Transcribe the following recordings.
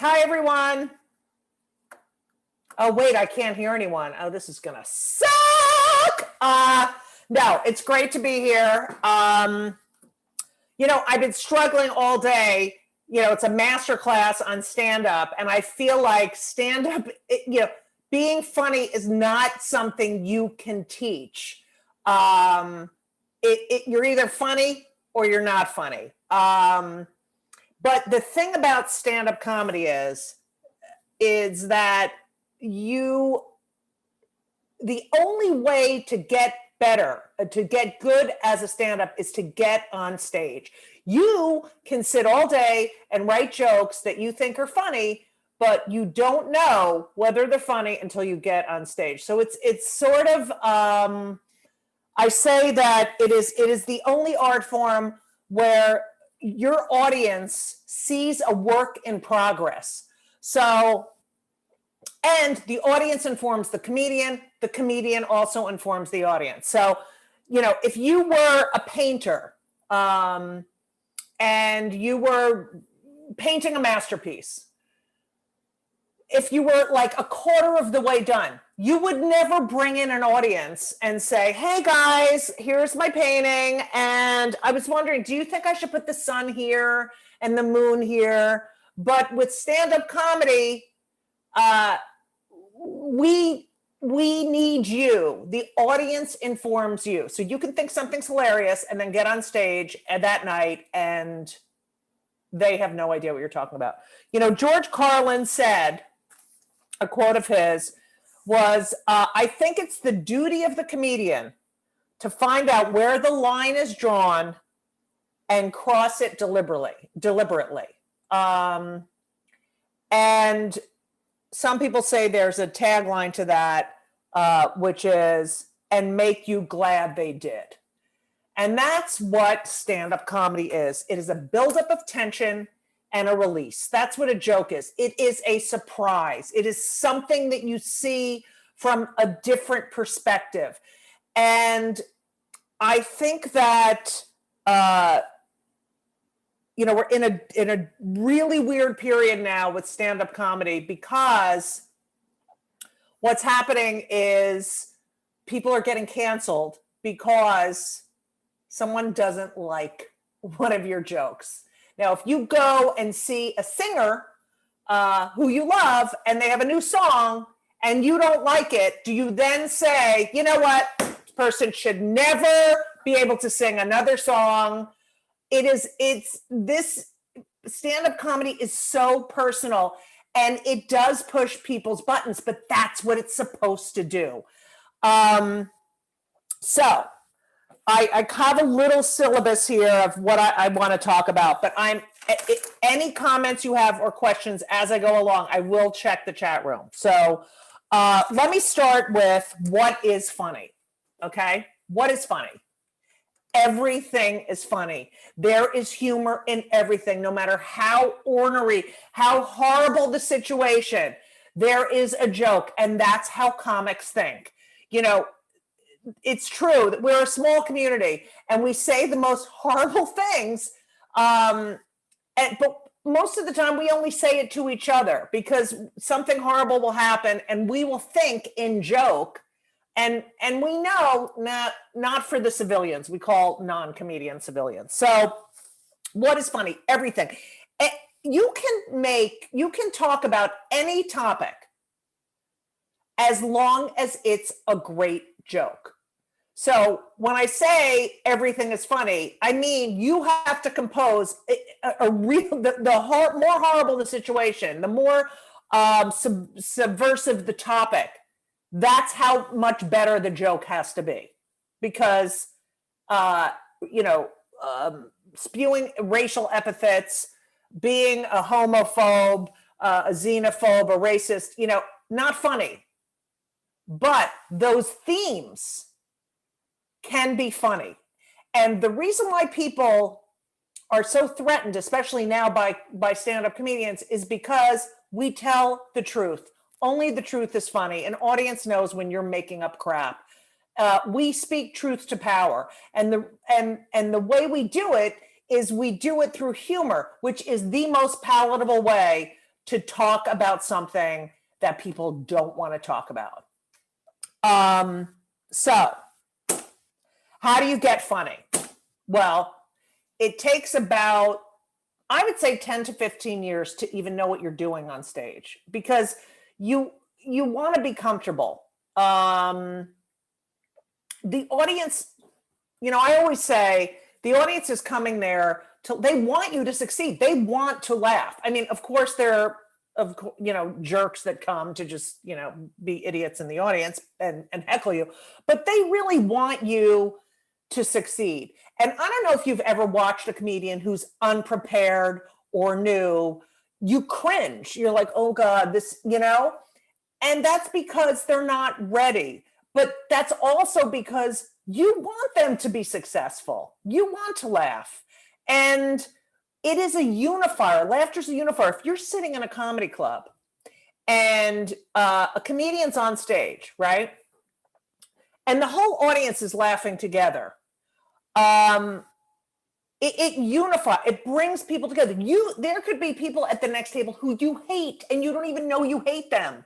Hi, everyone. Oh, wait, I can't hear anyone. Oh, this is going to suck. No, it's great to be here. I've been struggling all day. It's a master class on stand-up, and I feel like stand-up, being funny is not something you can teach. You're either funny or you're not funny. But the thing about stand-up comedy is that the only way to get better, to get good as a stand-up is to get on stage. You can sit all day and write jokes that you think are funny, but you don't know whether they're funny until you get on stage. So it's sort of, I say that it is the only art form where your audience sees a work in progress. So, and the audience informs the comedian also informs the audience. So, if you were a painter and you were painting a masterpiece, if you were like a quarter of the way done, you would never bring in an audience and say, hey guys, here's my painting. And I was wondering, do you think I should put the sun here and the moon here? But with stand-up comedy, we need you. The audience informs you. So you can think something's hilarious and then get on stage that night and they have no idea what you're talking about. George Carlin said, a quote of his was, I think it's the duty of the comedian to find out where the line is drawn and cross it deliberately. And some people say there's a tagline to that, which is, and make you glad they did. And that's what stand-up comedy is. It is a buildup of tension and a release. That's what a joke is. It is a surprise. It is something that you see from a different perspective. And I think that, we're in a really weird period now with stand-up comedy, because what's happening is people are getting canceled because someone doesn't like one of your jokes. Now, if you go and see a singer who you love and they have a new song and you don't like it, do you then say, you know what, this person should never be able to sing another song? This stand-up comedy is so personal and it does push people's buttons, but that's what it's supposed to do. So I have a little syllabus here of what I want to talk about, but any comments you have or questions as I go along, I will check the chat room. So let me start with what is funny, okay? What is funny? Everything is funny. There is humor in everything, no matter how ornery, how horrible the situation, there is a joke, and that's how comics think. It's true that we're a small community and we say the most horrible things, but most of the time we only say it to each other because something horrible will happen and we will think in joke, and we know not for the civilians. We call non-comedian civilians. So what is funny? Everything. You can talk about any topic as long as it's a great joke. So when I say everything is funny, I mean you have to compose a real, more horrible the situation, the more subversive the topic, that's how much better the joke has to be. Because, spewing racial epithets, being a homophobe, a xenophobe, a racist, not funny. But those themes can be funny. And the reason why people are so threatened, especially now by stand-up comedians, is because we tell the truth. Only the truth is funny. An audience knows when you're making up crap. We speak truth to power. And the way we do it is we do it through humor, which is the most palatable way to talk about something that people don't want to talk about. So how do you get funny? Well, it takes about, I would say 10 to 15 years to even know what you're doing on stage, because you want to be comfortable. The audience, I always say the audience is coming there they want you to succeed. They want to laugh. I mean, of course, there are, jerks that come to just, be idiots in the audience and heckle you, but they really want you to succeed. And I don't know if you've ever watched a comedian who's unprepared or new. You cringe. You're like, oh God, this, and that's because they're not ready. But that's also because you want them to be successful. You want to laugh. And it is a unifier. Laughter's a unifier. If you're sitting in a comedy club and a comedian's on stage, right? And the whole audience is laughing together. It unifies, it brings people together. There could be people at the next table who you hate and you don't even know you hate them.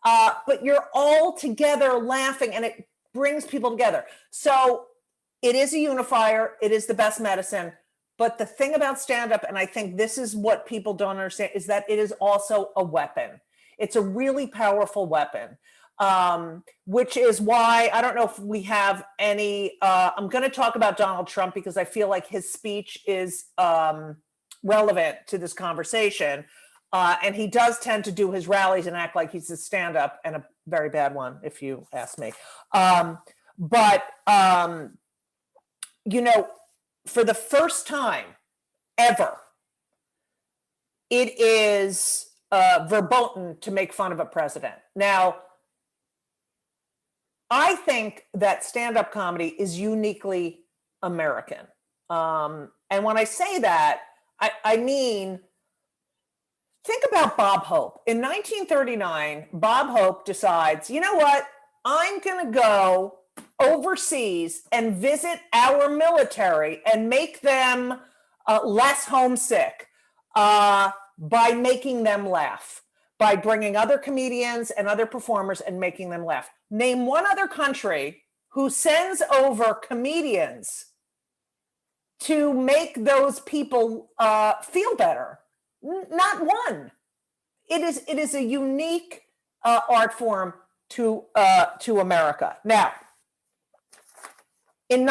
But you're all together laughing and it brings people together. So it is a unifier. It is the best medicine. But the thing about stand-up, and I think this is what people don't understand, is that it is also a weapon. It's a really powerful weapon, which is why, I don't know if we have any, I'm going to talk about Donald Trump because I feel like his speech is relevant to this conversation. And he does tend to do his rallies and act like he's a stand-up, and a very bad one, if you ask me. For the first time ever, it is verboten to make fun of a president. Now, I think that stand-up comedy is uniquely American. And when I say that, I mean, think about Bob Hope. In 1939, Bob Hope decides, you know what? I'm going to go overseas and visit our military and make them less homesick by making them laugh, by bringing other comedians and other performers and making them laugh. Name one other country who sends over comedians to make those people feel better. Not one. It is a unique art form to America. Now, when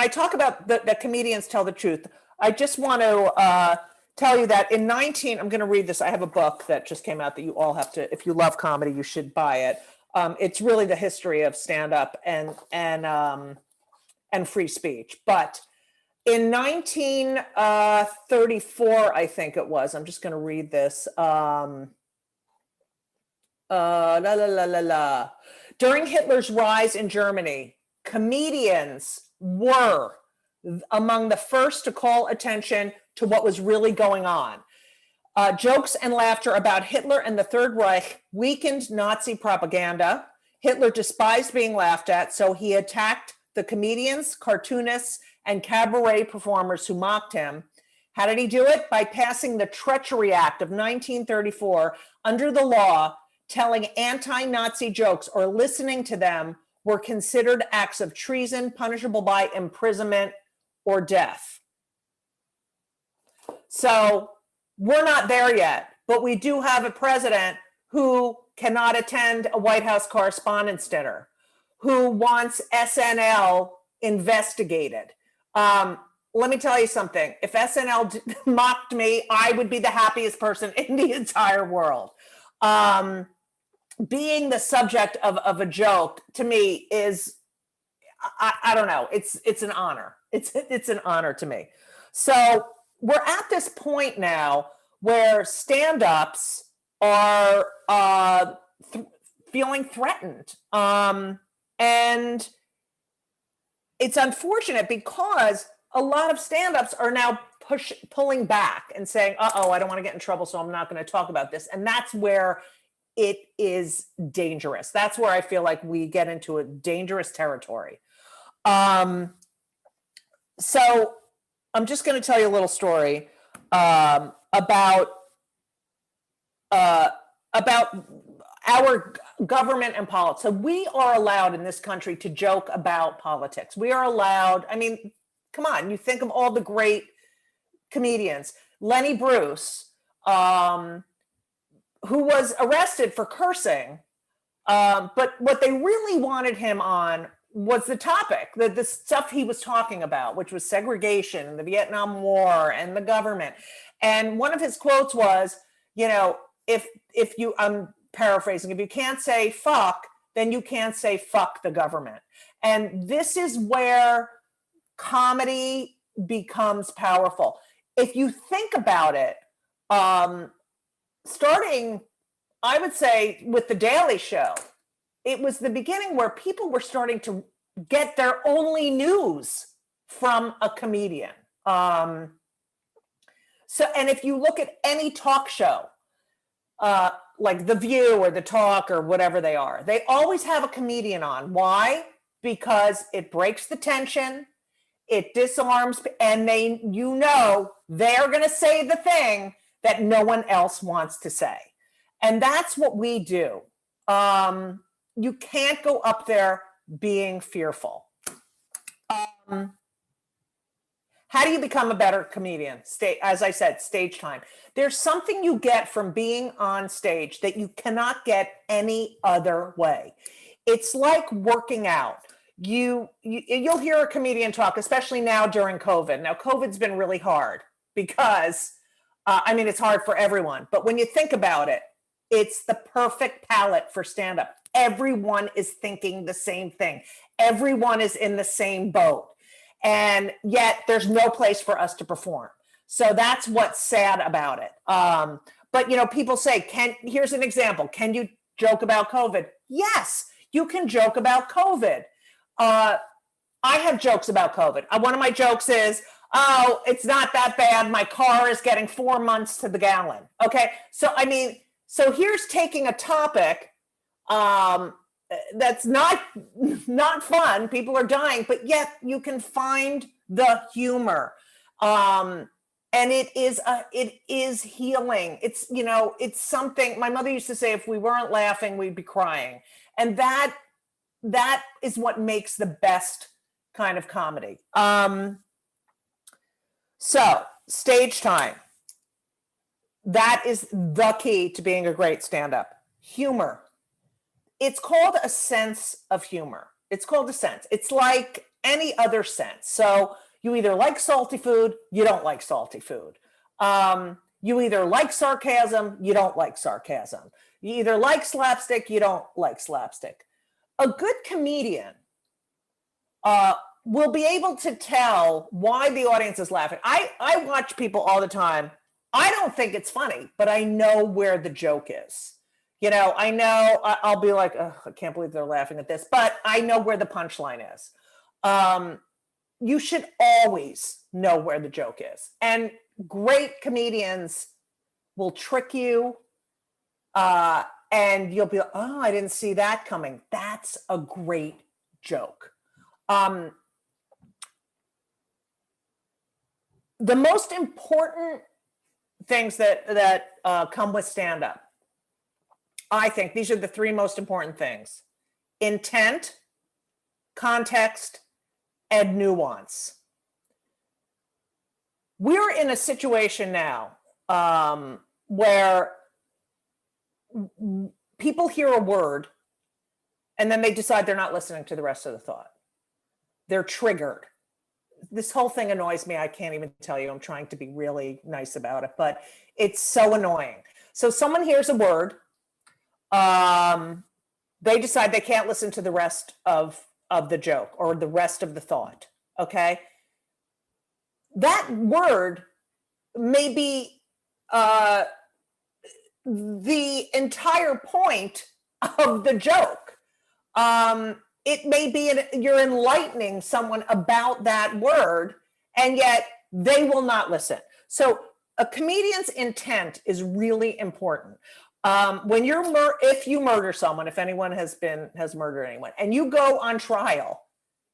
I talk about the comedians tell the truth, I just want to tell you that I'm going to read this. I have a book that just came out that you all have to, if you love comedy, you should buy it. It's really the history of stand-up and free speech. But in 1934, I think it was, I'm just going to read this. During Hitler's rise in Germany, comedians were among the first to call attention to what was really going on. Jokes and laughter about Hitler and the Third Reich weakened Nazi propaganda. Hitler despised being laughed at, so he attacked the comedians, cartoonists, and cabaret performers who mocked him. How did he do it? By passing the Treachery Act of 1934. Under the law, telling anti-Nazi jokes or listening to them were considered acts of treason, punishable by imprisonment or death. So we're not there yet, but we do have a president who cannot attend a White House Correspondents' Dinner, who wants SNL investigated. Let me tell you something. If SNL mocked me, I would be the happiest person in the entire world. Being the subject of a joke to me is, I don't know, it's an honor. It's an honor to me. So we're at this point now where stand-ups are feeling threatened. And it's unfortunate because a lot of stand-ups are now pulling back and saying, uh-oh, I don't want to get in trouble, so I'm not going to talk about this. And that's where it is dangerous. That's where I feel like we get into a dangerous territory. So I'm just going to tell you a little story about about our government and politics. So we are allowed in this country to joke about politics. We are allowed, I mean, come on, you think of all the great comedians. Lenny Bruce, who was arrested for cursing, but what they really wanted him on was the topic, the stuff he was talking about, which was segregation and the Vietnam War and the government. And one of his quotes was, you know, if you, I'm paraphrasing, if you can't say fuck, then you can't say fuck the government. And this is where comedy becomes powerful. If you think about it, starting, I would say, with The Daily Show, it was the beginning where people were starting to get their only news from a comedian. So, and if you look at any talk show, like The View or The Talk or whatever they are, they always have a comedian on. Why? Because it breaks the tension, it disarms, and they, you know, they're going to say the thing that no one else wants to say. And that's what we do. You can't go up there being fearful. How do you become a better comedian? As I said, stage time. There's something you get from being on stage that you cannot get any other way. It's like working out. You'll hear a comedian talk, especially now during COVID. Now, COVID's been really hard because, I mean, it's hard for everyone. But when you think about it, it's the perfect palette for stand-up. Everyone is thinking the same thing. Everyone is in the same boat. And yet there's no place for us to perform. So that's what's sad about it. But, you know, people say, here's an example. Can you joke about COVID? Yes, you can joke about COVID. I have jokes about COVID. One of my jokes is, oh, it's not that bad. My car is getting 4 months to the gallon. Okay. So, I mean, so here's taking a topic that's not fun. People are dying, but yet you can find the humor. And it is healing. It's, you know, it's something my mother used to say, if we weren't laughing, we'd be crying. And that is what makes the best kind of comedy. So stage time. That is the key to being a great stand-up. Humor. It's called a sense of humor. It's called a sense. It's like any other sense. So you either like salty food, you don't like salty food. You either like sarcasm, you don't like sarcasm. You either like slapstick, you don't like slapstick. A good comedian will be able to tell why the audience is laughing. I watch people all the time. I don't think it's funny, but I know where the joke is. You know, I know I'll be like, oh, I can't believe they're laughing at this, but I know where the punchline is. You should always know where the joke is. And great comedians will trick you and you'll be like, oh, I didn't see that coming. That's a great joke. The most important things that come with stand-up, I think these are the three most important things: intent, context, and nuance. We're in a situation now where people hear a word and then they decide they're not listening to the rest of the thought. They're triggered. This whole thing annoys me. I can't even tell you. I'm trying to be really nice about it, but it's so annoying. So someone hears a word, they decide they can't listen to the rest of the joke or the rest of the thought, okay? That word may be the entire point of the joke. It may be you're enlightening someone about that word, and yet they will not listen. So a comedian's intent is really important. When if you murder someone, if anyone has murdered anyone, and you go on trial,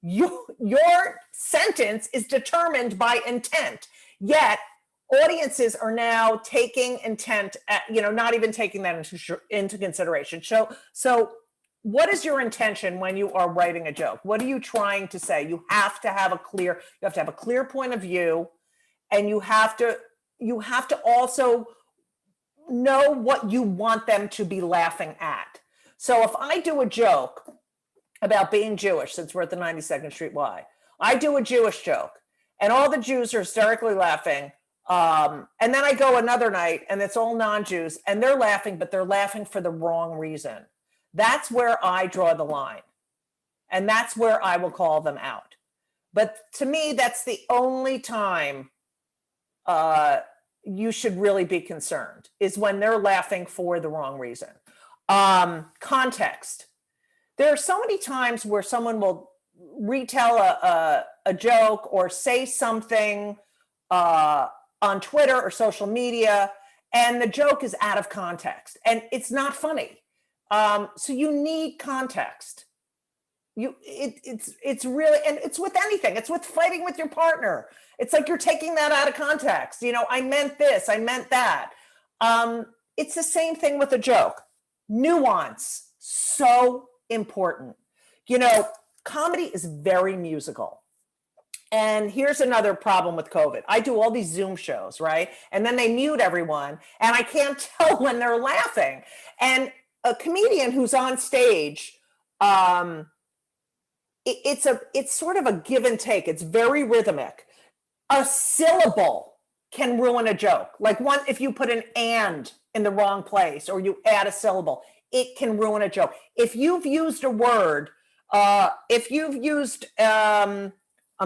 your sentence is determined by intent. Yet audiences are now taking intent at, not even taking that into consideration. So what is your intention when you are writing a joke? What are you trying to say? You have to have a clear point of view, and you have to also know what you want them to be laughing at. So if I do a joke about being Jewish, since we're at the 92nd Street Y, I do a Jewish joke and all the Jews are hysterically laughing. And then I go another night and it's all non-Jews and they're laughing, but they're laughing for the wrong reason. That's where I draw the line. And that's where I will call them out. But to me, that's the only time you should really be concerned, is when they're laughing for the wrong reason. Context. There are so many times where someone will retell a joke or say something on Twitter or social media, and the joke is out of context and it's not funny. So you need context. It's really, and it's with anything. It's with fighting with your partner. It's like you're taking that out of context. I meant this, I meant that. It's the same thing with a joke. Nuance, so important. Comedy is very musical. And here's another problem with COVID. I do all these Zoom shows, right? And then they mute everyone and I can't tell when they're laughing. And a comedian who's on stage, it's sort of a give and take. It's very rhythmic. A syllable can ruin a joke. Like if you put an "and" in the wrong place or you add a syllable, it can ruin a joke. If you've used a word, I'm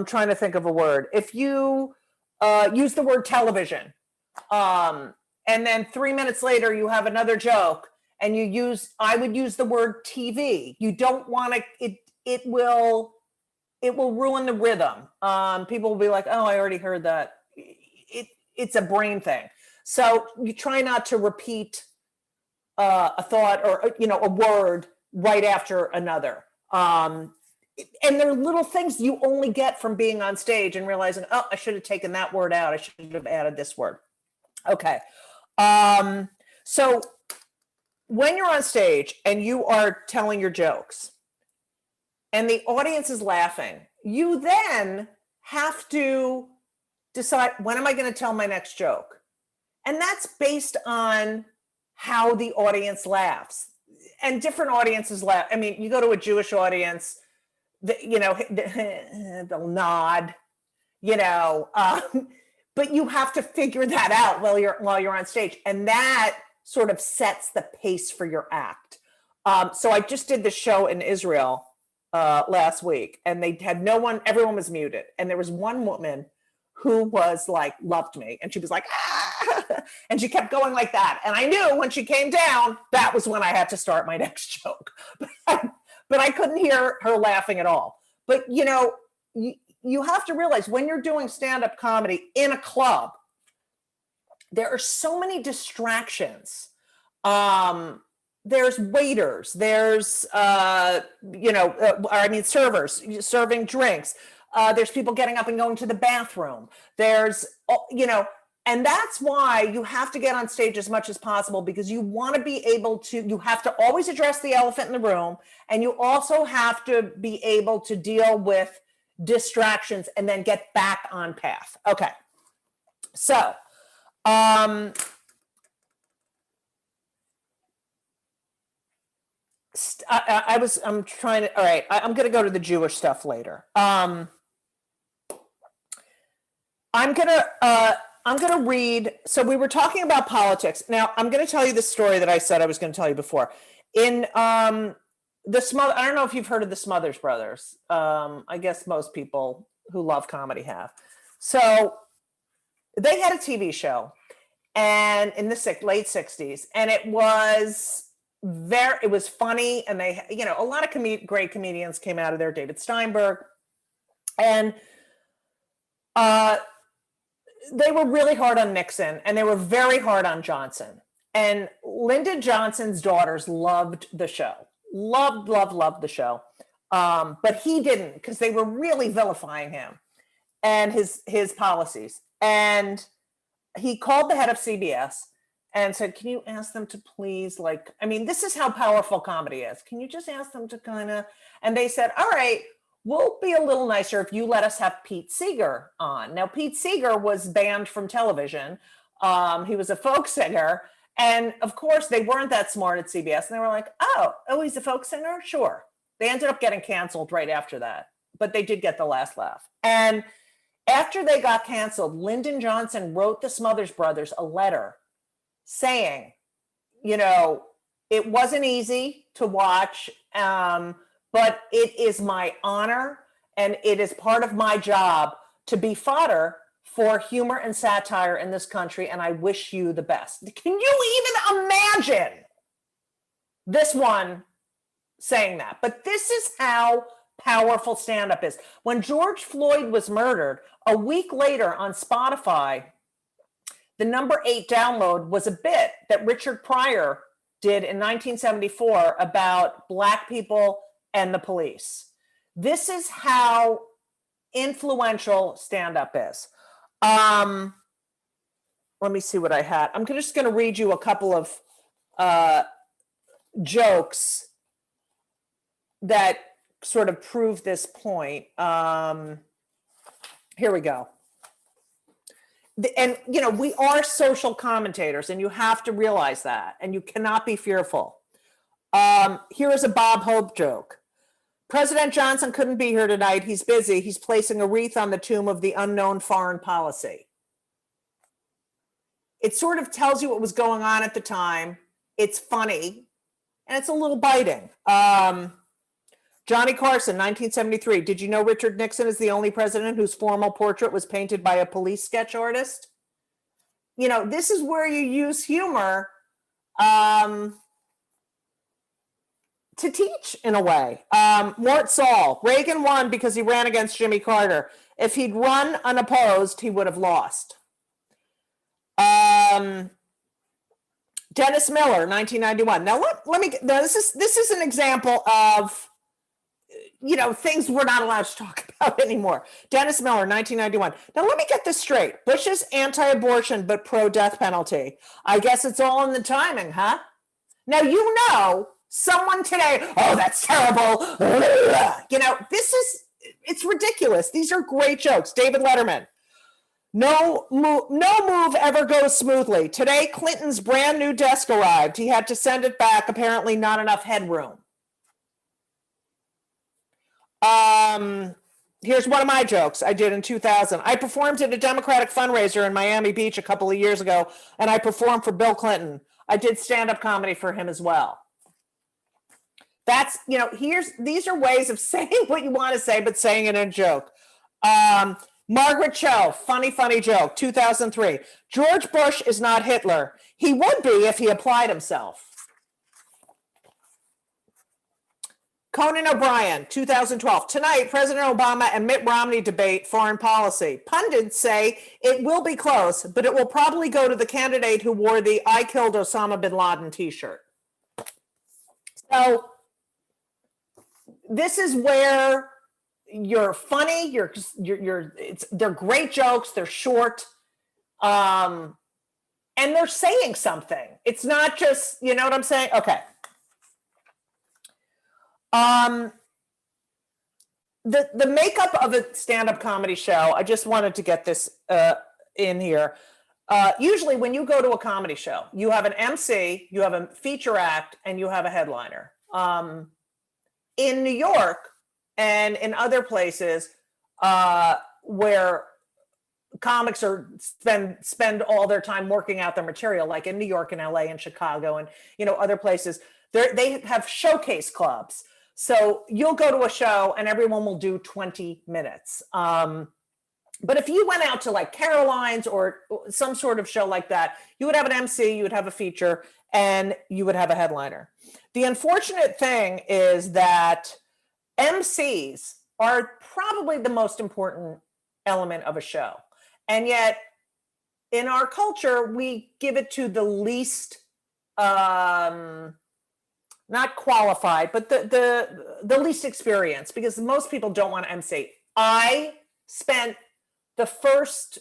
trying to think of a word. If you use the word television, and then 3 minutes later you have another joke and I would use the word TV. You don't want to, it will ruin the rhythm. People will be like, oh, I already heard that. It's a brain thing. So you try not to repeat a thought or, a word right after another. And there are little things you only get from being on stage and realizing, oh, I should have taken that word out. I should have added this word. Okay. So when you're on stage and you are telling your jokes and the audience is laughing, you then have to decide, when am I going to tell my next joke? And that's based on how the audience laughs. And different audiences laugh. I mean, you go to a Jewish audience, they'll nod, but you have to figure that out while you're on stage, and that sort of sets the pace for your act. So I just did this show in Israel last week, and they had no one, everyone was muted, and there was one woman who was like, loved me, and she was like, ah! And she kept going like that, and I knew when she came down, that was when I had to start my next joke. But I couldn't hear her laughing at all. But you have to realize, when you're doing stand-up comedy in a club, there are so many distractions. There's waiters, there's servers serving drinks. There's people getting up and going to the bathroom. There's, and that's why you have to get on stage as much as possible, because you want to be able to, you have to always address the elephant in the room, and you also have to be able to deal with distractions and then get back on path. Okay. So, I'm trying to, all right, I'm going to go to the Jewish stuff later. I'm going to read, so we were talking about politics. Now, I'm going to tell you the story that I said I was going to tell you before. In I don't know if you've heard of the Smothers Brothers. I guess most people who love comedy have. So they had a TV show, and in the late 60s, and it was funny, and they, a lot of great comedians came out of there, David Steinberg, and they were really hard on Nixon, and they were very hard on Johnson. And Lyndon Johnson's daughters loved the show, loved the show. But he didn't, because they were really vilifying him and his policies. And he called the head of CBS and said, can you ask them to please, like, I mean, this is how powerful comedy is. Can you just ask them to kind of, and they said, all right, we'll be a little nicer if you let us have Pete Seeger on. Now, Pete Seeger was banned from television. He was a folk singer. And of course, they weren't that smart at CBS. And they were like, oh, he's a folk singer? Sure. They ended up getting canceled right after that. But they did get the last laugh. And after they got canceled, Lyndon Johnson wrote the Smothers Brothers a letter saying, you know, it wasn't easy to watch, but it is my honor and it is part of my job to be fodder for humor and satire in this country, and I wish you the best. Can you even imagine this one saying that? But this is how powerful stand-up is. When George Floyd was murdered, a week later on Spotify, the number 8 download was a bit that Richard Pryor did in 1974 about Black people and the police. This is how influential stand-up is. Let me see what I had. I'm just going to read you a couple of jokes that sort of prove this point. Here we go. And, you know, we are social commentators, and you have to realize that, and you cannot be fearful. Here is a Bob Hope joke. President Johnson couldn't be here tonight. He's busy. He's placing a wreath on the tomb of the unknown foreign policy. It sort of tells you what was going on at the time. It's funny, and it's a little biting. Johnny Carson, 1973. Did you know Richard Nixon is the only president whose formal portrait was painted by a police sketch artist? You know, this is where you use humor to teach in a way. Mort Saul, Reagan won because he ran against Jimmy Carter. If he'd run unopposed, he would have lost. Dennis Miller, 1991. Now this is an example of, you know, things we're not allowed to talk about anymore. Dennis Miller, 1991. Now let me get this straight. Bush is anti-abortion but pro-death penalty. I guess it's all in the timing, huh? Now, you know, someone today, oh, that's terrible. You know, it's ridiculous. These are great jokes. David Letterman. No move ever goes smoothly. Today, Clinton's brand new desk arrived. He had to send it back. Apparently not enough headroom. Here's one of my jokes I did in 2000. I performed at a Democratic fundraiser in Miami Beach a couple of years ago, and I performed for Bill Clinton. I did stand-up comedy for him as well. That's, you know, these are ways of saying what you want to say, but saying it in a joke. Margaret Cho, funny joke, 2003. George Bush is not Hitler. He would be if he applied himself. Conan O'Brien, 2012. Tonight, President Obama and Mitt Romney debate foreign policy. Pundits say it will be close, but it will probably go to the candidate who wore the I killed Osama bin Laden t-shirt. So this is where you're funny, they're great jokes, they're short, and they're saying something. It's not just, you know what I'm saying? Okay. The makeup of a stand-up comedy show, I just wanted to get this in here. Usually when you go to a comedy show, you have an MC, you have a feature act, and you have a headliner. In New York and in other places where comics spend all their time working out their material, like in New York and LA and Chicago and, you know, other places, they have showcase clubs. So you'll go to a show and everyone will do 20 minutes. But if you went out to like Caroline's or some sort of show like that, you would have an MC, you would have a feature, and you would have a headliner. The unfortunate thing is that MCs are probably the most important element of a show. And yet in our culture, we give it to the least, not qualified, but the least experienced, because most people don't want to MC. I spent the first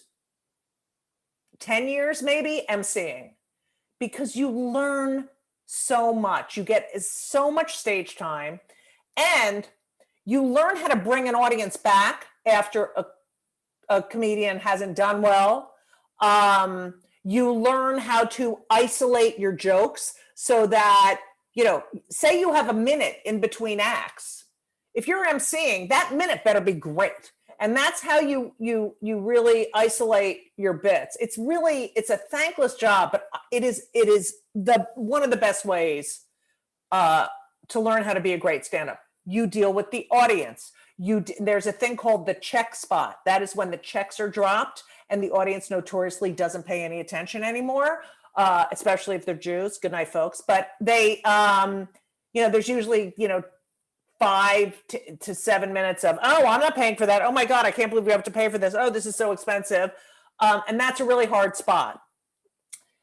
10 years maybe emceeing, because you learn so much. You get so much stage time, and you learn how to bring an audience back after a comedian hasn't done well. You learn how to isolate your jokes so that, say you have a minute in between acts. If you're emceeing, that minute better be great. And that's how you really isolate your bits. It's a thankless job, but it is one of the best ways to learn how to be a great stand-up. You deal with the audience. There's a thing called the check spot. That is when the checks are dropped and the audience notoriously doesn't pay any attention anymore, especially if they're Jews. Good night, folks. But they, there's usually, 5 to 7 minutes of, oh, I'm not paying for that. Oh my God, I can't believe we have to pay for this. Oh, this is so expensive. And that's a really hard spot.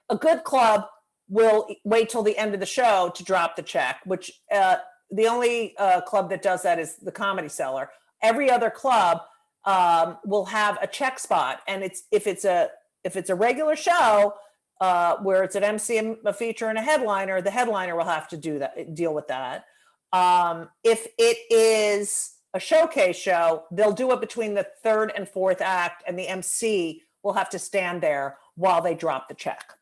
A good club will wait till the end of the show to drop the check, which the only club that does that is the Comedy Cellar. Every other club will have a check spot. And if it's a regular show where it's an MC, a feature, and a headliner, the headliner will have to deal with that. If it is a showcase show, they'll do it between the third and fourth act, and the MC will have to stand there while they drop the check.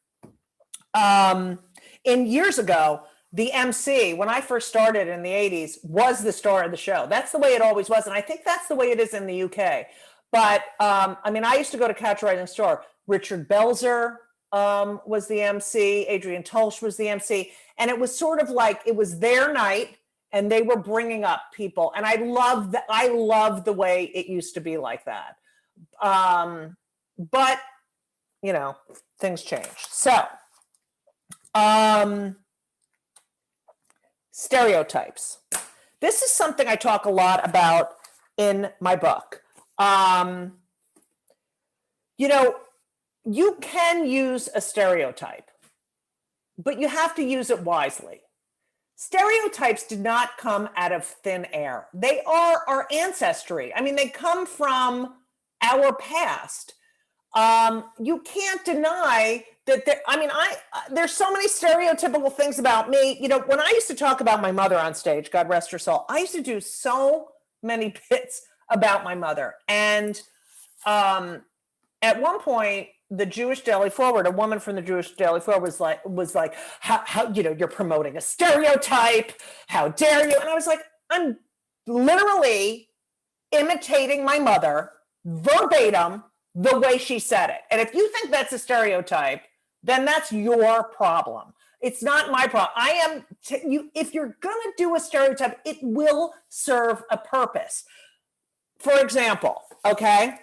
In years ago, the MC, when I first started in the 80s, was the star of the show. That's the way it always was, and I think that's the way it is in the UK. But I used to go to Catch a Rising Star. Richard Belzer was the MC, Adrian Tolsch was the MC, and it was sort of like it was their night. And they were bringing up people, and I love the way it used to be like that. But things change. So, stereotypes. This is something I talk a lot about in my book. You can use a stereotype, but you have to use it wisely. Stereotypes did not come out of thin air. They are our ancestry. They come from our past. You can't deny that there's so many stereotypical things about me. When I used to talk about my mother on stage, God rest her soul, I used to do so many bits about my mother. And at one point, the Jewish Daily Forward, a woman from the Jewish Daily Forward was like, how you're promoting a stereotype. How dare you? And I was like, I'm literally imitating my mother verbatim the way she said it. And if you think that's a stereotype, then that's your problem. It's not my problem. If you're going to do a stereotype, it will serve a purpose. For example, okay?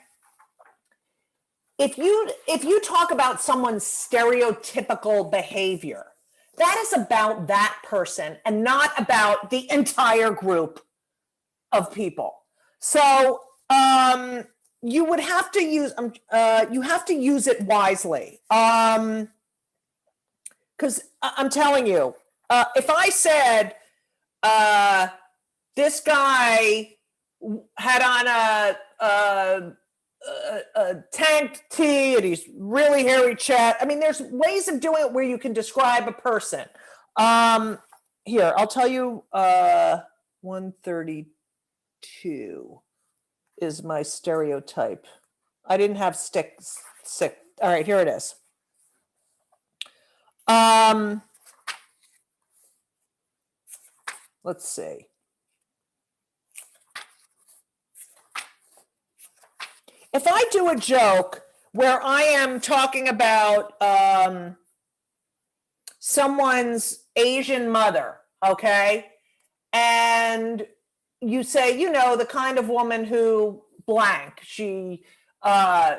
If you talk about someone's stereotypical behavior, that is about that person and not about the entire group of people. So you would have to use it wisely. Because I'm telling you, if I said this guy had on a tanked tee and he's really hairy chat. There's ways of doing it where you can describe a person. Here, I'll tell you, 132 is my stereotype. I didn't have sticks. All right, here it is. Let's see. If I do a joke where I am talking about someone's Asian mother, okay, and you say, the kind of woman who blank, she, a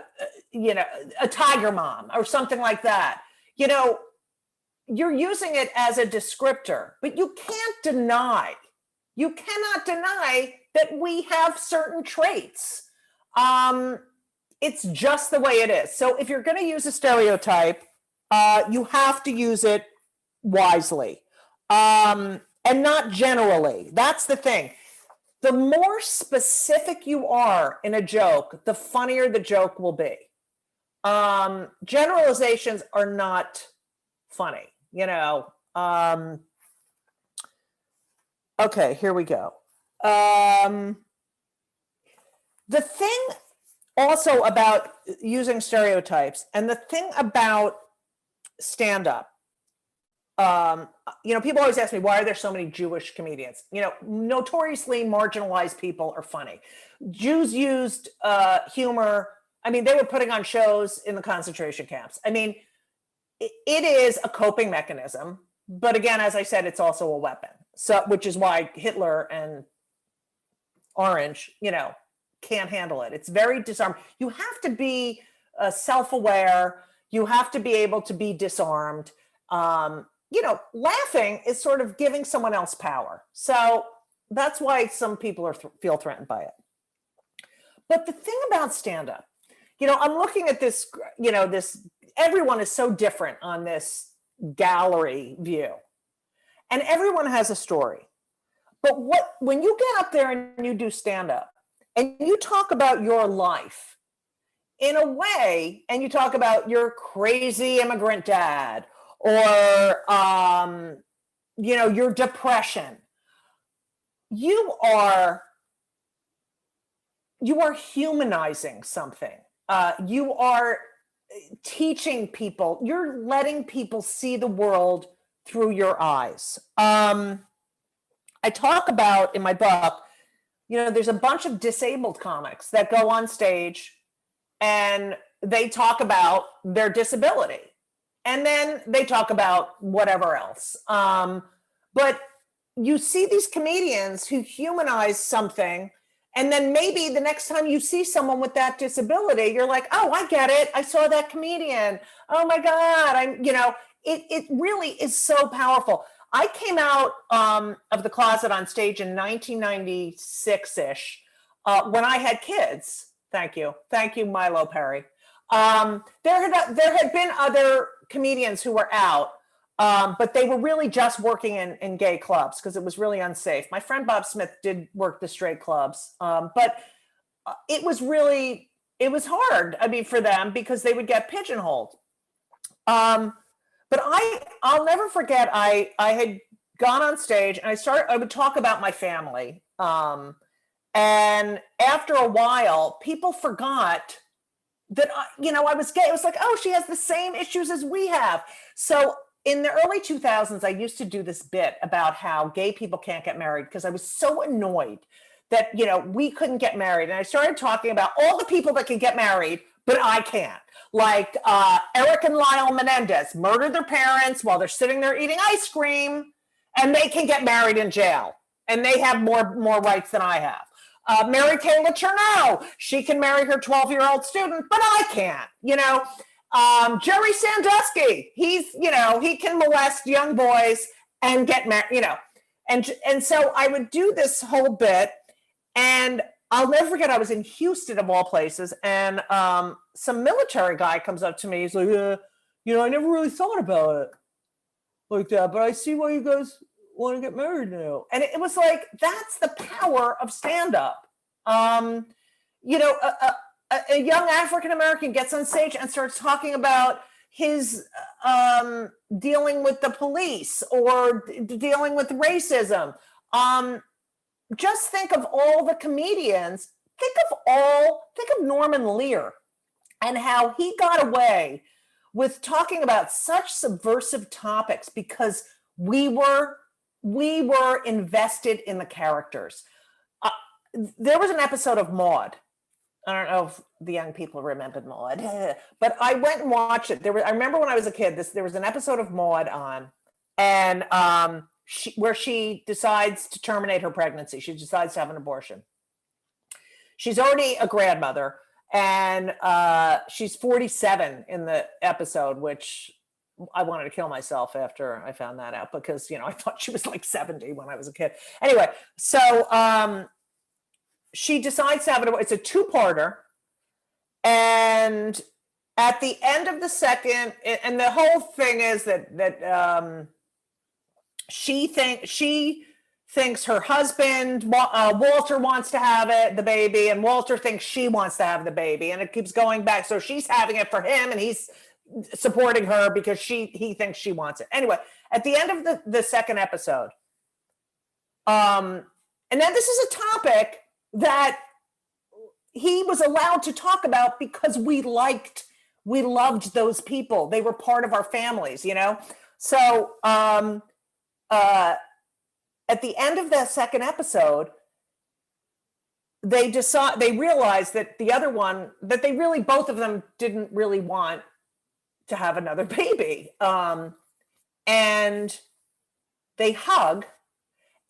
tiger mom or something like that, you're using it as a descriptor, but you cannot deny that we have certain traits. It's just the way it is. So if you're going to use a stereotype, you have to use it wisely, and not generally. That's the thing. The more specific you are in a joke, the funnier the joke will be. Generalizations are not funny, okay, here we go. The thing also about using stereotypes, and the thing about stand-up, people always ask me, why are there so many Jewish comedians? Notoriously marginalized people are funny. Jews used humor. I mean, they were putting on shows in the concentration camps. I mean, it is a coping mechanism, but again, as I said, it's also a weapon. So, which is why Hitler and Orange, can't handle it. It's very disarming. You have to be self-aware. You have to be able to be disarmed. Laughing is sort of giving someone else power. So that's why some people feel threatened by it. But the thing about stand-up, I'm looking at this, everyone is so different on this gallery view, and everyone has a story. But when you get up there and you do stand-up and you talk about your life in a way, and you talk about your crazy immigrant dad, or your depression, you are humanizing something. You are teaching people, you're letting people see the world through your eyes. I talk about in my book, there's a bunch of disabled comics that go on stage and they talk about their disability. And then they talk about whatever else. But you see these comedians who humanize something, and then maybe the next time you see someone with that disability, you're like, oh, I get it. I saw that comedian. Oh my God. It really is so powerful. I came out of the closet on stage in 1996-ish when I had kids. Thank you, Milo Perry. There had been other comedians who were out, but they were really just working in gay clubs because it was really unsafe. My friend Bob Smith did work the straight clubs, but it was hard, for them because they would get pigeonholed. But I'll never forget, I had gone on stage and I would talk about my family. And after a while, people forgot that, I was gay. It was like, oh, she has the same issues as we have. So in the early 2000s, I used to do this bit about how gay people can't get married because I was so annoyed that, we couldn't get married. And I started talking about all the people that can get married, but I can't. Like Eric and Lyle Menendez murdered their parents while they're sitting there eating ice cream, and they can get married in jail. And they have more rights than I have. Mary Kay Letourneau, she can marry her 12-year-old student, but I can't, Jerry Sandusky, he can molest young boys and get married, and so I would do this whole bit, and I'll never forget, I was in Houston of all places, and some military guy comes up to me, he's like, I never really thought about it like that, but I see why you guys want to get married now. And it was like, that's the power of stand-up. A young African-American gets on stage and starts talking about his dealing with the police or dealing with racism. Just think of all the comedians. Think of Norman Lear and how he got away with talking about such subversive topics because we were invested in the characters. There was an episode of Maude. I don't know if the young people remembered Maude, but I went and watched it. I remember when I was a kid, there was an episode of Maude on, and where she decides to terminate her pregnancy. She decides to have an abortion. She's already a grandmother, and she's 47 in the episode, which I wanted to kill myself after I found that out because, I thought she was like 70 when I was a kid. Anyway, so she decides to have it. It's a two-parter. And at the end of the second, and the whole thing is that she thinks her husband, Walter, wants to have the baby, and Walter thinks she wants to have the baby, and it keeps going back. So she's having it for him, and he's supporting her because he thinks she wants it. Anyway, at the end of the second episode, and then this is a topic that he was allowed to talk about because we loved those people. They were part of our families, So at the end of that second episode, they realized that the other one, that they really, both of them didn't really want to have another baby. And they hug,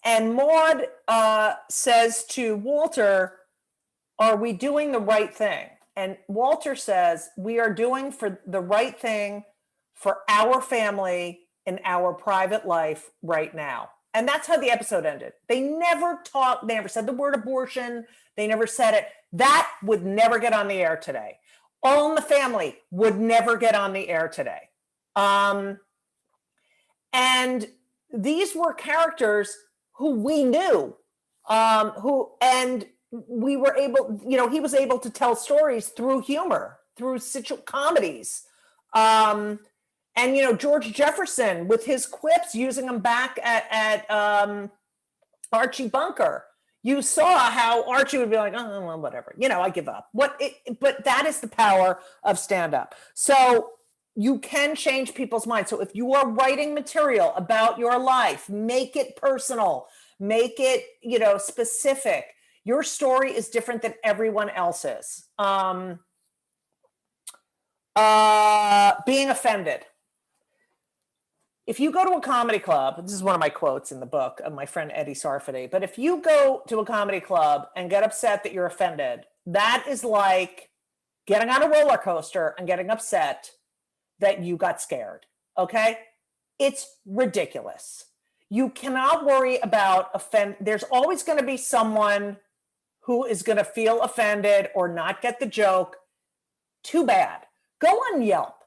and Maude says to Walter, "Are we doing the right thing?" And Walter says, "We are doing for the right thing for our family in our private life right now." And that's how the episode ended. They never said the word abortion. They never said it. That would never get on the air today. All in the Family would never get on the air today. And these were characters who we knew, and we were able, he was able to tell stories through humor, through comedies. And, George Jefferson with his quips, using them back at Archie Bunker. You saw how Archie would be like, "Oh, well, whatever, I give up." But that is the power of stand-up. So you can change people's minds. So if you are writing material about your life, make it personal, make it, specific. Your story is different than everyone else's. Being offended. If you go to a comedy club, this is one of my quotes in the book of my friend Eddie Sarfati, but if you go to a comedy club and get upset that you're offended, that is like getting on a roller coaster and getting upset that you got scared, okay? It's ridiculous. You cannot worry about there's always going to be someone who is going to feel offended or not get the joke. Too bad. Go on Yelp.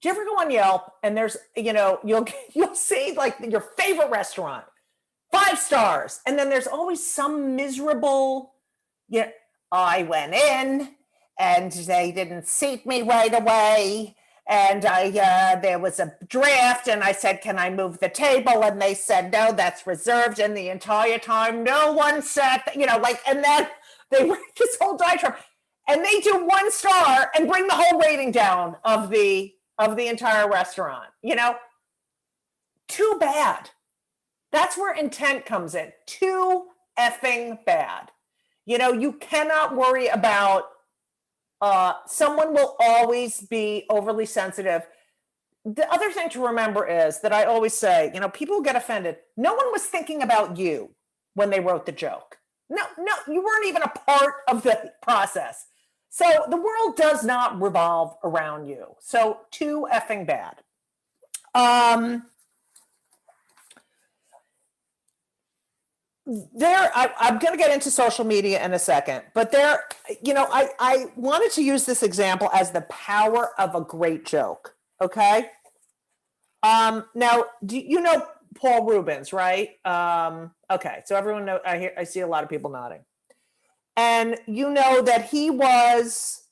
Do you ever go on Yelp and there's, you'll see like your favorite restaurant, 5 stars. And then there's always some miserable, I went in and they didn't seat me right away. And there was a draft and I said, "Can I move the table?" And they said, "No, that's reserved." And the entire time, no one sat, and then they were this whole diatribe, and they do 1 star and bring the whole rating down of the entire restaurant, Too bad. That's where intent comes in. Too effing bad. You cannot worry about, someone will always be overly sensitive. The other thing to remember is that I always say, people get offended. No one was thinking about you when they wrote the joke. No, you weren't even a part of the process. So the world does not revolve around you. So too effing bad. I'm going to get into social media in a second, but I wanted to use this example as the power of a great joke. Okay. Now, do you know Paul Rubens, right? Okay. So everyone knows, I see a lot of people nodding. And you know that he was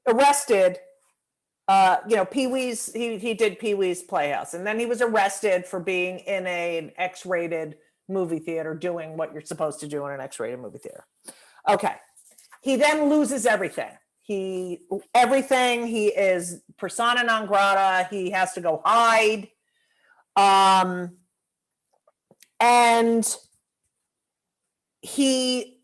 arrested, Pee-wee's, he did Pee-wee's Playhouse. And then he was arrested for being in an X-rated movie theater, doing what you're supposed to do in an X-rated movie theater. Okay. He then loses everything. He is persona non grata. He has to go hide. And he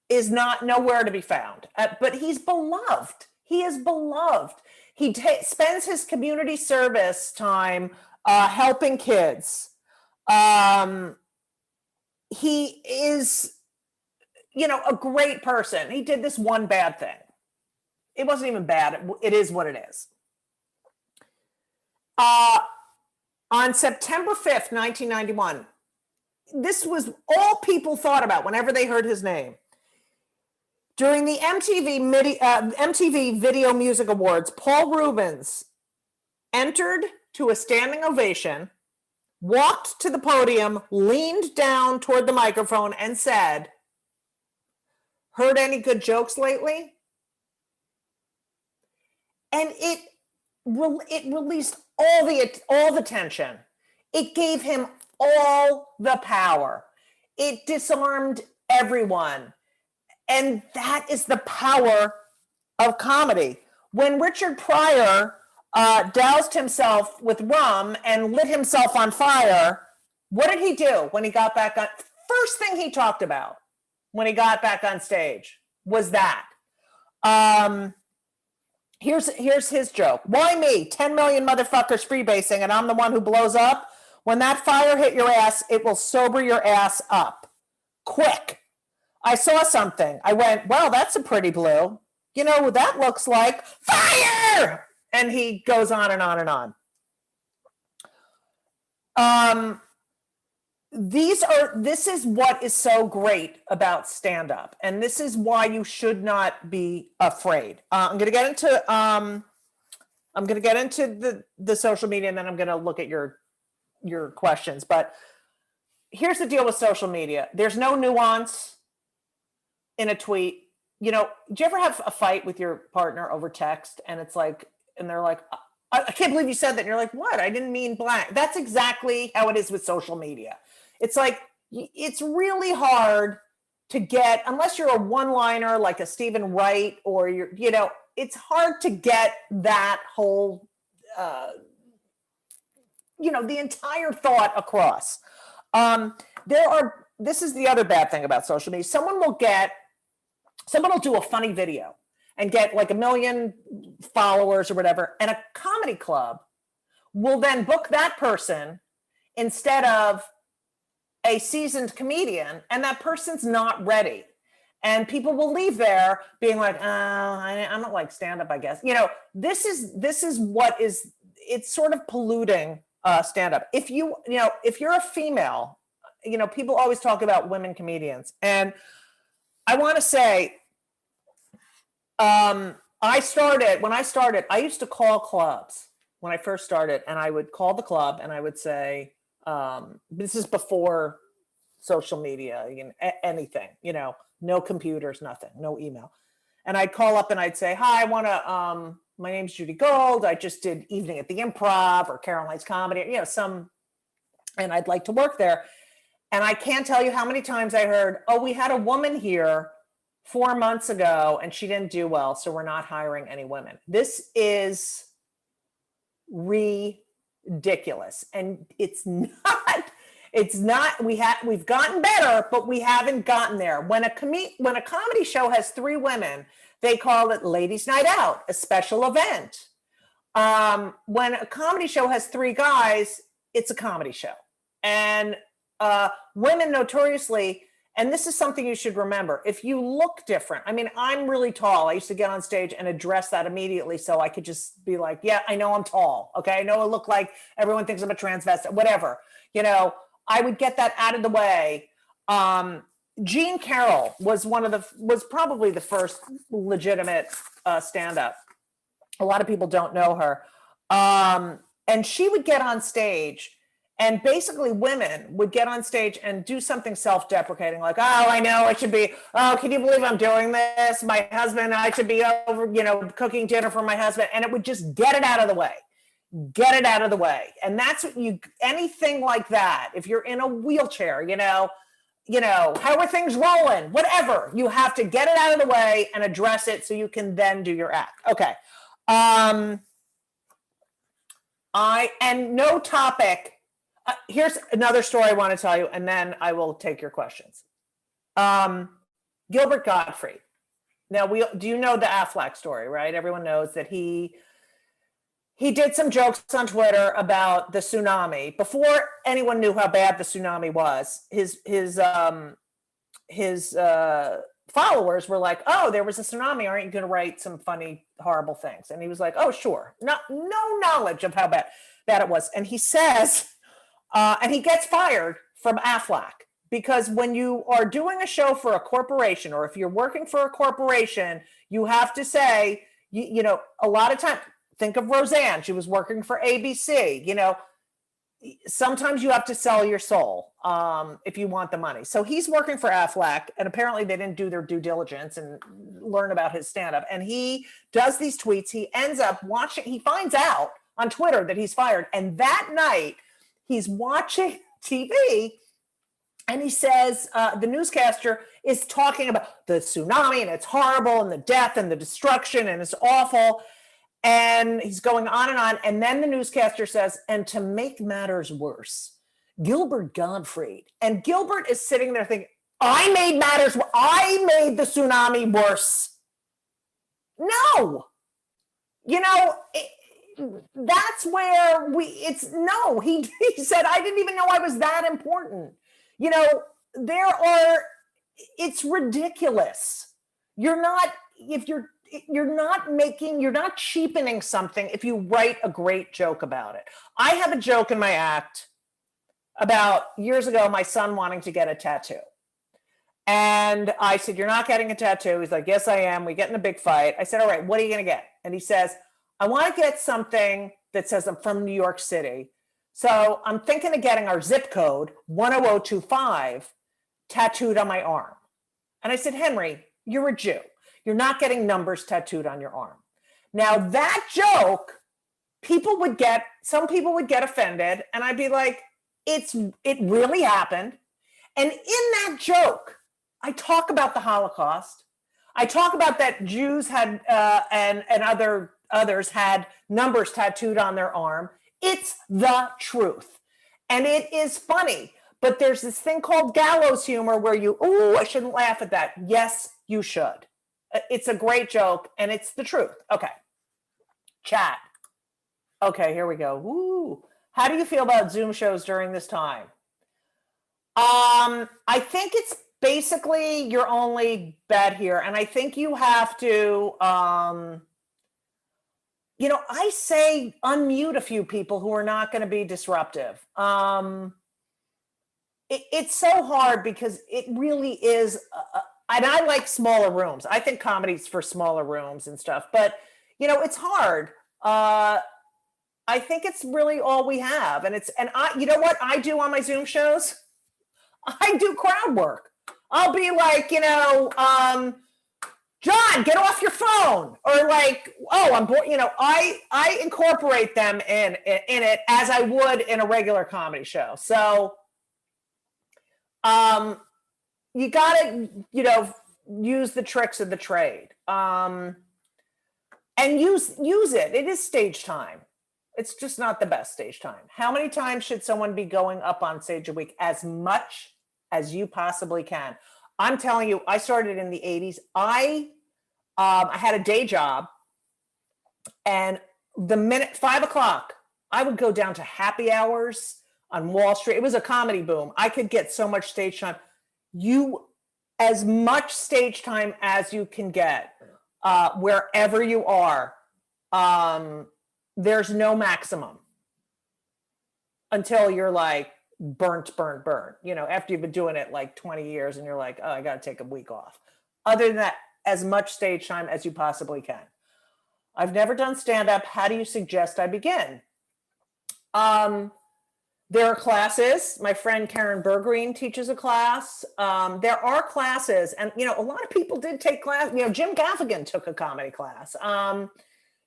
is nowhere to be found, but he's beloved. He is beloved. He spends his community service time helping kids. He is, a great person. He did this one bad thing. It wasn't even bad. It is what it is. On September 5th, 1991, this was all people thought about whenever they heard his name. During the MTV Video Music Awards, Paul Rubens entered to a standing ovation walked to the podium, leaned down toward the microphone and said, "Heard any good jokes lately?" And it released all the tension. It gave him all the power. It disarmed everyone. And that is the power of comedy. When Richard Pryor doused himself with rum and lit himself on fire, what did he do when he got back on? First thing he talked about when he got back on stage was that. Here's his joke. Why me? 10 million motherfuckers freebasing and I'm the one who blows up? When that fire hit your ass, it will sober your ass up. Quick. I saw something. I went, well, that's a pretty blue. You know what that looks like? Fire! And he goes on and on and on. This is what is so great about stand-up, and this is why you should not be afraid. I'm going to get into the social media, and then I'm going to look at your questions. But here's the deal with social media: there's no nuance in a tweet. You know, do you ever have a fight with your partner over text, and it's like, and they're like, I can't believe you said that. And you're like, what? I didn't mean blank. That's exactly how it is with social media. It's like, it's really hard to get, unless you're a one-liner like a Stephen Wright, or it's hard to get that whole, the entire thought across. This is the other bad thing about social media. Someone will do a funny video and get like 1 million followers or whatever, and a comedy club will then book that person instead of a seasoned comedian, and that person's not ready. And people will leave there being like, oh, I don't like stand-up, I guess. This is what is, it's sort of polluting stand-up. If you're a female, people always talk about women comedians. And I want to say, when I started, I used to call clubs when I first started, and I would call the club and I would say, this is before social media, anything, no computers, nothing, no email. And I'd call up and I'd say, hi, my name's Judy Gold. I just did Evening at the Improv or Caroline's Comedy, and I'd like to work there. And I can't tell you how many times I heard, oh, we had a woman here 4 months ago and she didn't do well, so we're not hiring any women. This is ridiculous. And it's not, we've gotten better, but we haven't gotten there. When a comedy show has 3 women, they call it Ladies Night Out, a special event. When a comedy show has 3 guys, it's a comedy show. And women notoriously, and this is something you should remember, if you look different, I mean, I'm really tall. I used to get on stage and address that immediately so I could just be like, yeah, I know I'm tall. Okay, I know I look like everyone thinks I'm a transvestite, whatever. I would get that out of the way. Jean Carroll was was probably the first legitimate stand-up. A lot of people don't know her. And she would get on stage, and basically women would get on stage and do something self-deprecating, like, oh, I know I should be, oh, can you believe I'm doing this? My husband, I should be over, cooking dinner for my husband. And it would just get it out of the way. Get it out of the way. And that's what anything like that, if you're in a wheelchair, how are things rolling? Whatever. You have to get it out of the way and address it so you can then do your act. Okay. No topic. Here's another story I want to tell you, and then I will take your questions. Gilbert Gottfried. Now, do you know the Aflac story, right? Everyone knows that he did some jokes on Twitter about the tsunami before anyone knew how bad the tsunami was. His followers were like, "Oh, there was a tsunami. Aren't you going to write some funny, horrible things?" And he was like, "Oh, sure." No knowledge of how bad it was. And he says, and he gets fired from Aflac, because when you are doing a show for a corporation, or if you're working for a corporation, you have to say, a lot of times. Think of Roseanne. She was working for ABC. sometimes you have to sell your soul if you want the money. So he's working for Affleck, and apparently they didn't do their due diligence and learn about his stand-up. And he does these tweets. He ends up watching, he finds out on Twitter that he's fired. And that night he's watching TV and he says, the newscaster is talking about the tsunami and it's horrible and the death and the destruction and it's awful. And he's going on. And then the newscaster says, and to make matters worse, Gilbert Gottfried. And Gilbert is sitting there thinking, I made matters, I made the tsunami worse. No, that's where he said, I didn't even know I was that important. It's ridiculous. You're not cheapening something if you write a great joke about it. I have a joke in my act about years ago, my son wanting to get a tattoo. And I said, you're not getting a tattoo. He's like, yes, I am. We get in a big fight. I said, all right, what are you going to get? And he says, I want to get something that says I'm from New York City. So I'm thinking of getting our zip code 10025 tattooed on my arm. And I said, Henry, you're a Jew. You're not getting numbers tattooed on your arm. Now that joke, some people would get offended, and I'd be like, it really happened. And in that joke, I talk about the Holocaust. I talk about that Jews had and others had numbers tattooed on their arm. It's the truth. And it is funny, but there's this thing called gallows humor where I shouldn't laugh at that. Yes, you should. It's a great joke, and it's the truth. Okay. Chat. Okay, here we go. Woo. How do you feel about Zoom shows during this time? I think it's basically your only bet here. And I think you have to, I say unmute a few people who are not going to be disruptive. It's so hard because it really is... and I like smaller rooms. I think comedy's for smaller rooms and stuff, but it's hard. I think it's really all we have. And you know what I do on my Zoom shows? I do crowd work. I'll be like, John, get off your phone. Or like, oh, I'm bored. I incorporate them in it as I would in a regular comedy show. So, you gotta, use the tricks of the trade, and use it. It is stage time. It's just not the best stage time. How many times should someone be going up on stage a week? As much as you possibly can. I'm telling you, I started in the 80s. I had a day job, and the minute 5 o'clock, I would go down to happy hours on Wall Street. It was a comedy boom. I could get so much stage time. As much stage time as you can get, wherever you are. There's no maximum until you're like burnt. After you've been doing it like 20 years and you're like, oh, I got to take a week off. Other than that, as much stage time as you possibly can. I've never done stand-up. How do you suggest I begin? There are classes. My friend Karen Bergreen teaches a class. There are classes, and a lot of people did take class. Jim Gaffigan took a comedy class.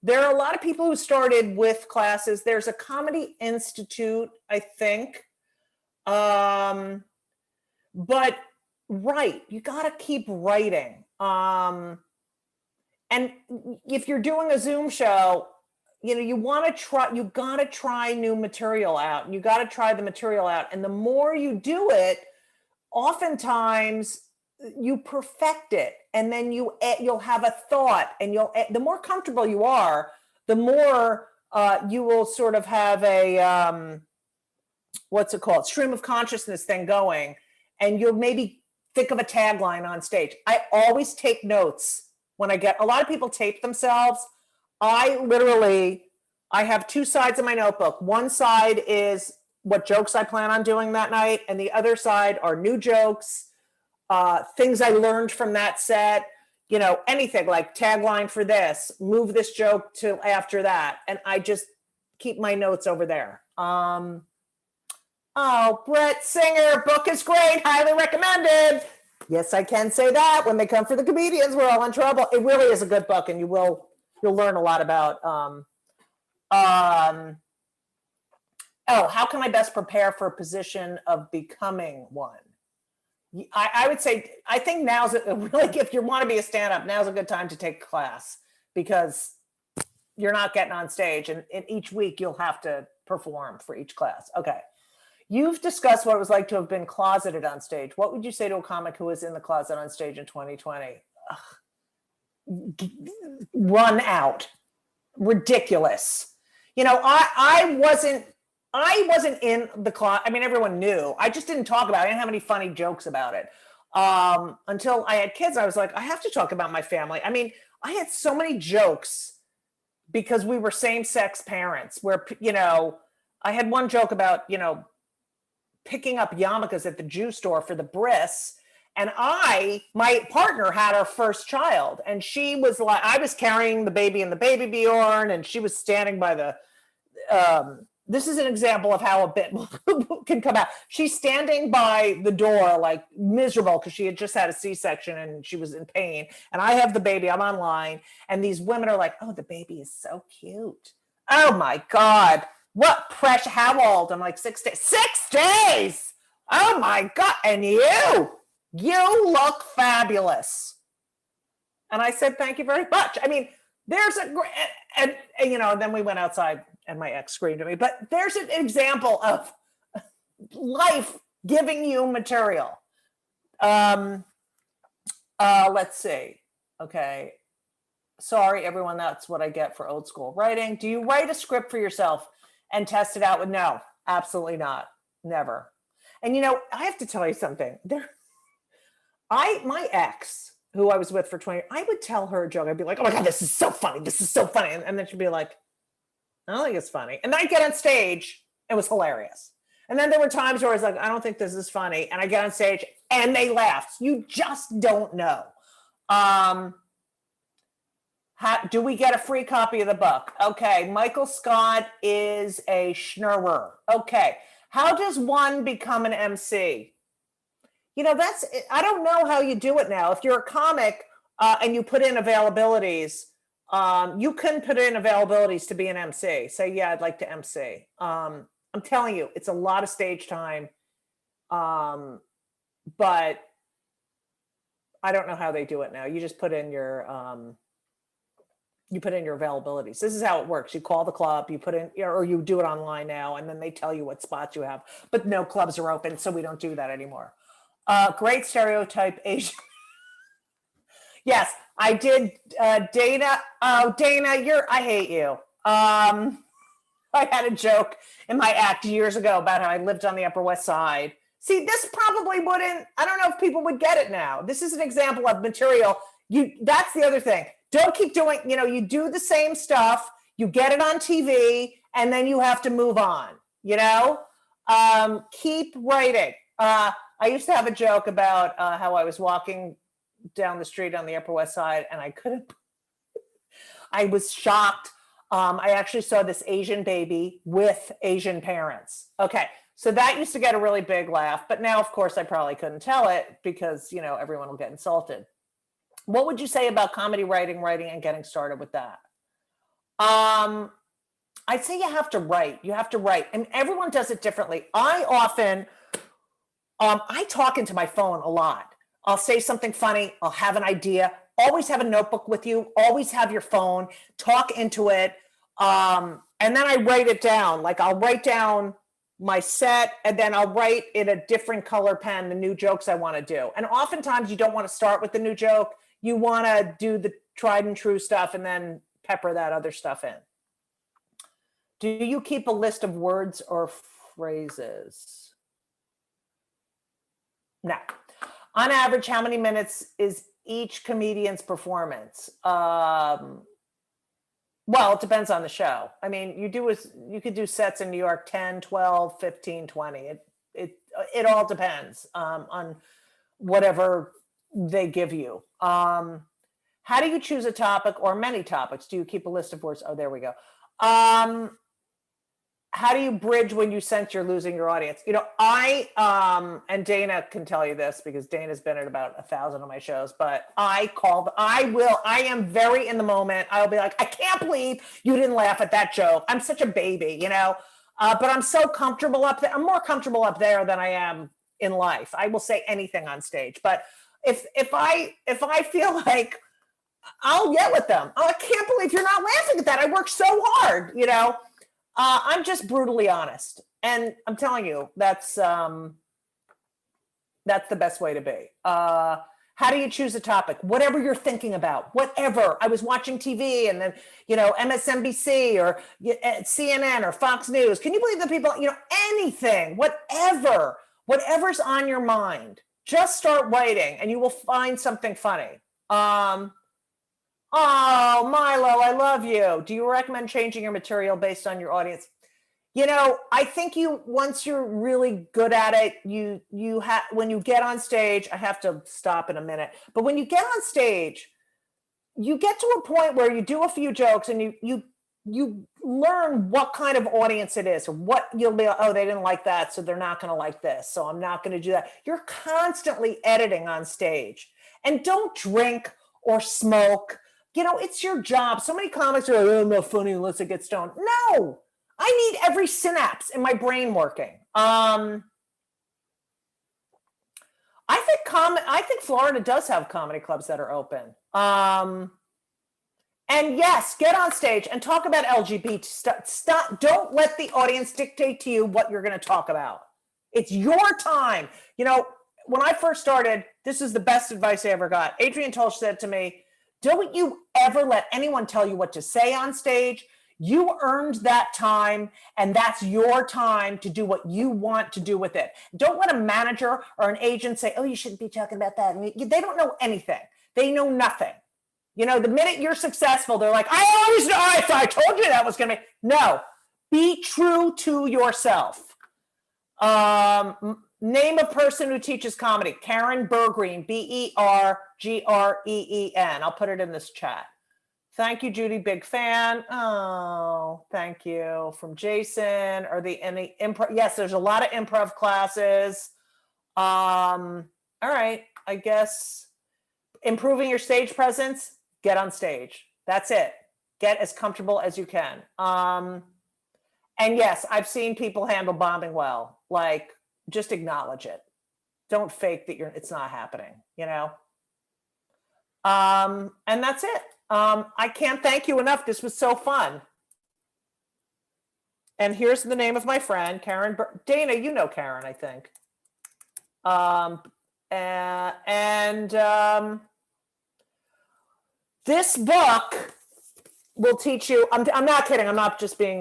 There are a lot of people who started with classes. There's a Comedy Institute, I think. But write. You got to keep writing. And if you're doing a Zoom show, you got to try new material out. You got to try the material out. And the more you do it, oftentimes you perfect it. And then you'll have a thought, and the more comfortable you are, the more you will sort of have a, stream of consciousness thing going. And you'll maybe think of a tagline on stage. I always take notes when a lot of people tape themselves. I have two sides of my notebook. One side is what jokes I plan on doing that night, and the other side are new jokes, things I learned from that set, anything like tagline for this, move this joke to after that. And I just keep my notes over there. Oh, Brett Singer, book is great, highly recommended. Yes, I can say that. When they come for the comedians, we're all in trouble. It really is a good book, and you'll learn a lot about how can I best prepare for a position of becoming one? I would say, I think now's really, if you want to be a stand-up, now's a good time to take a class, because you're not getting on stage, and each week you'll have to perform for each class. Okay. You've discussed what it was like to have been closeted on stage. What would you say to a comic who was in the closet on stage in 2020? Ugh. Run out. Ridiculous. I wasn't in the closet. I mean, everyone knew. I just didn't talk about it. I didn't have any funny jokes about it. Until I had kids, I was like, I have to talk about my family. I mean, I had so many jokes because we were same-sex parents, where, I had one joke about, picking up yarmulkes at the Jew store for the bris. And my partner had her first child, and she was like, I was carrying the baby in the baby Bjorn, and she was standing by the, this is an example of how a bit can come out. She's standing by the door, like miserable, because she had just had a C-section and she was in pain. And I have the baby, I'm online, and these women are like, oh, the baby is so cute. Oh my God. What pressure? How old? I'm like, 6 days. 6 days! Oh my God. And you look fabulous. And I said, thank you very much. I mean, there's and then we went outside and my ex screamed at me, but there's an example of life giving you material. Let's see. Okay. Sorry, everyone. That's what I get for old school writing. Do you write a script for yourself and test it out with? No, absolutely not. Never. And I have to tell you something. My ex, who I was with for 20, I would tell her a joke. I'd be like, oh my God, this is so funny. This is so funny. And then she'd be like, I don't think it's funny. And then I get on stage, it was hilarious. And then there were times where I was like, I don't think this is funny. And I get on stage and they laughed. You just don't know. Do we get a free copy of the book? Okay. Michael Scott is a schnurrer. Okay. How does one become an MC? I don't know how you do it now. If you're a comic and you put in availabilities, you can put in availabilities to be an MC. Say, yeah, I'd like to MC. I'm telling you, it's a lot of stage time. But I don't know how they do it now. You just put in your availabilities. This is how it works. You call the club, you put in, or you do it online now, and then they tell you what spots you have. But no clubs are open, so we don't do that anymore. Great stereotype Asian. Yes, I did. Dana. Oh, Dana, I hate you. I had a joke in my act years ago about how I lived on the Upper West Side. See, this probably wouldn't, I don't know if people would get it now. This is an example of material. That's the other thing. Don't keep doing, you do the same stuff, you get it on TV, and then you have to move on, Keep writing. I used to have a joke about how I was walking down the street on the Upper West Side and I was shocked. I actually saw this Asian baby with Asian parents. Okay. So that used to get a really big laugh, but now of course I probably couldn't tell it because, everyone will get insulted. What would you say about comedy writing and getting started with that? I'd say you have to write. And everyone does it differently. I talk into my phone a lot. I'll say something funny. I'll have an idea. Always have a notebook with you. Always have your phone. Talk into it. And then I write it down. Like I'll write down my set and then I'll write in a different color pen the new jokes I want to do. And oftentimes you don't want to start with the new joke. You want to do the tried and true stuff and then pepper that other stuff in. Do you keep a list of words or phrases? No. On average, how many minutes is each comedian's performance? Well, it depends on the show. I mean, you could do sets in New York, 10, 12, 15, 20. It all depends on whatever they give you. How do you choose a topic or many topics? Do you keep a list of words? Oh, there we go. How how do you bridge when you sense you're losing your audience? You know, and Dana can tell you this because Dana's been at about 1,000 of my shows, but I am very in the moment. I'll be like, I can't believe you didn't laugh at that joke. I'm such a baby, you know, but I'm so comfortable up there. I'm more comfortable up there than I am in life. I will say anything on stage, but if I feel like, I'll yell at them. Oh, I can't believe you're not laughing at that. I worked so hard, you know. I'm just brutally honest, and I'm telling you that's the best way to be. How do you choose a topic? Whatever you're thinking about, whatever. I was watching TV, and then you know MSNBC or CNN or Fox News. Can you believe the people? You know, anything, whatever's on your mind. Just start writing, and you will find something funny. Oh, Milo, I love you. Do you recommend changing your material based on your audience? You know, I think once you're really good at it, when you get on stage, I have to stop in a minute, but when you get on stage, you get to a point where you do a few jokes and you learn what kind of audience it is, or what you'll be, oh, they didn't like that, so they're not going to like this, so I'm not going to do that. You're constantly editing on stage, and don't drink or smoke. You know, it's your job. So many comics are like, oh, I'm not funny unless I get stoned. No, I need every synapse in my brain working. I think Florida does have comedy clubs that are open. And yes, get on stage and talk about LGBT stuff. Stop. Don't let the audience dictate to you what you're going to talk about. It's your time. You know, when I first started, this is the best advice I ever got. Adrian Tolsch said to me, don't you ever let anyone tell you what to say on stage. You earned that time, and that's your time to do what you want to do with it. Don't let a manager or an agent say, oh, you shouldn't be talking about that. They don't know anything. They know nothing. You know, the minute you're successful, they're like, I always know. I told you that was going to be. No, be true to yourself. Name a person who teaches comedy. Karen Bergreen, Bergreen. I'll put it in this chat. Thank you, Judy. Big fan. Oh, thank you. From Jason. Are they any improv? Yes, there's a lot of improv classes. All right. I guess improving your stage presence, get on stage. That's it. Get as comfortable as you can. And yes, I've seen people handle bombing well. Like, just acknowledge it. Don't fake that it's not happening, you know? And that's it. I can't thank you enough. This was so fun. And here's the name of my friend, Karen. Dana, you know Karen, I think. This book will teach you, I'm not kidding. I'm not just being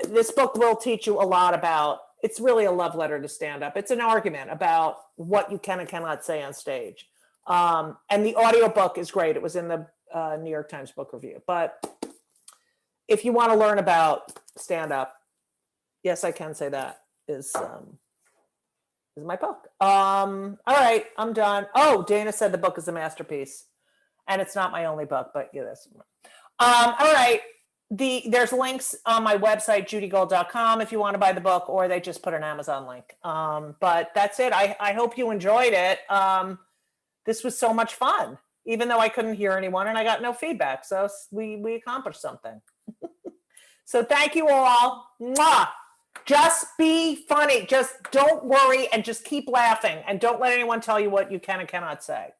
this book will teach you a lot about, it's really a love letter to stand up. It's an argument about what you can and cannot say on stage. And the audiobook is great. It was in the New York Times Book Review. But if you want to learn about stand up, yes, I can say that is my book. All right, I'm done. Oh, Dana said the book is a masterpiece. And it's not my only book, but yeah, that's all right. There's links on my website, judygold.com, if you want to buy the book, or they just put an Amazon link. But that's it. I hope you enjoyed it. This was so much fun, even though I couldn't hear anyone and I got no feedback. So we accomplished something. So thank you all. Mwah! Just be funny. Just don't worry and just keep laughing. And don't let anyone tell you what you can and cannot say.